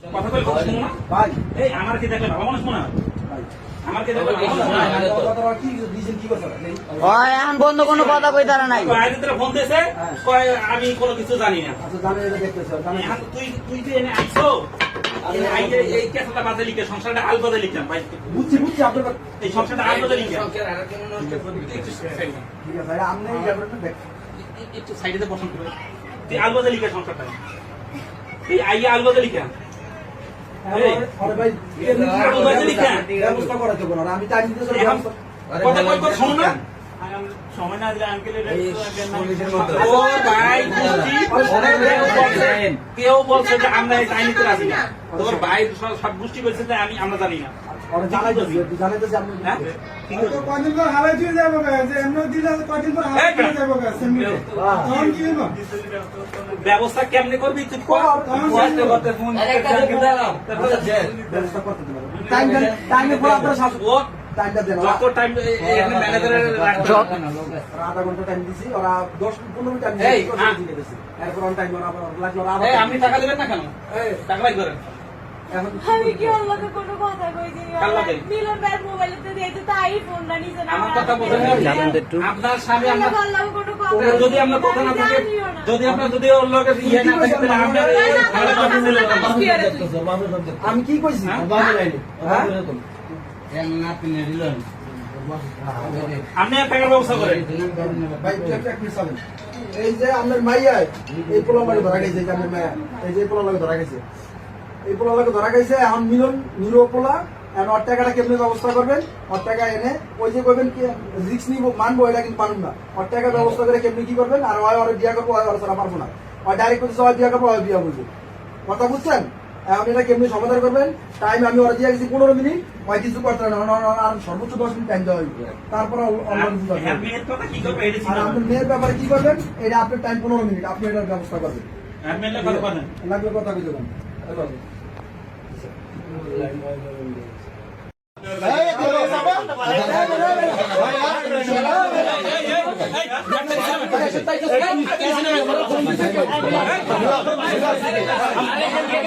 কথা কই কথা শুনো না ভাই। এই আমার কি দেখলে ভালো মানুষ মনে হয় ভাই? আমার কি দেখলে ভালো মানুষ মনে হয়? কথাটা কি দিছেন কি কথা নেই ওই এখন বন্ধ কোনো কথা কই তারা নাই। আইতে তোরা ফোন দিয়েছে কয় আমি কোনো কিছু জানি না। আচ্ছা জানেন এটা দেখতেছ জানেন এখন তুই যে এনে আইছো এই কেসটা বাজে লিখে সংসারটা আল বাজে লিখলাম ভাই। বুঝছি আপনার এই সংসারটা আল বাজে লিখলাম। ঠিক আছে ভাই আপনি এই ব্যাপারটা দেখ একটু সাইডে বসন করে তুই আল বাজে লিখে সংসারটা এই আইয়া আল বাজে লিখা আরে ভাই আল বাজে লিখা ব্যবস্থা করা যাবে না আমি টাইম দিতে কথা কই কথা শুনো না সময় না দিলে আঙ্কেল ও ভাই কেউ বলছে যে আমরা এই টাইমিতে রাজি না। তোর ভাই সব গোষ্ঠী বলছে যে আমরা জানি না। জানাইতেছি আপনি হ্যাঁ কদিন পর হালাই দিয়ে যাবো যে এমনি দিলে কদিন পর হালাই দিয়ে যাবো তখন কি হইব ব্যবস্থা কেমনে করবি তুই করতে ফোন ব্যবস্থা করতে দেবেন টাইমে পর আপনারা শাসক ও টাইমটা দেন যত টাইম এখানে ম্যানেজারের আধা ঘন্টা টাইম দিছি ওরা 10-15 মিনিট টাইম দিয়েছে এরপর অন টাইম ওরা লাগলো এই আপনি টাকা দেবেন না কেন টাকা লাগবে করেন এখন আমি কি ওর লগে কোনো কথা কইছি কার লগে? মিলন ভাইয়ের মোবাইলেতে দিয়েছে তাই ফোনটা নিছে না আমার কথা বলেন আপনার স্বামী আমি আমরা বললাম কোনো কথা যদি আমরা কথা না থাকে যদি ওর লগে ইয়ে না থাকে তাহলে আমরা আমি কি কইছি আপনি টাকার ব্যবস্থা করেন ভাই এক মিনিট চলেন এই যে আপনার মাইয়া এই পোলা লাগে ধরা গেছে যে আপনার মাইয়া এই যে পোলা লাগে ধরা গেছে এই পোলা লাগে ধরা গেছে এখন মিলন নিরো পোলা এখন ওর টাকাটা কেমনে ব্যবস্থা করবেন ওর টাকা এনে ওই যে করবেন কি রিস্ক নিব মানবো এটা কিন্তু মানুন না ওর টাকা ব্যবস্থা করে কেমনে কি করবেন আর ওই ওর বিয়া করবো ওর ছাড়া পারবো না ওই ডাইরেক্ট বলছে ওই বিয়া করবো ওই বিয়া বলবো কথা বুঝছেন এখন এটা কেমনি সমাধান করবেন টাইম আমি ওরা দিয়ে গেছি 15 মিনিট ওই কিছু করতে না আর সর্বোচ্চ 10 মিনিট টাইম দেওয়া হইবে তারপর মেয়ের কথা কি করবে এটা আর আপনার মেয়ের ব্যাপারে কি করবেন এটা আপনার টাইম 15 মিনিট আপনি এটার ব্যবস্থা করবেন মেয়ের কথা বলেন লাগলে কথা কই দেবেন এই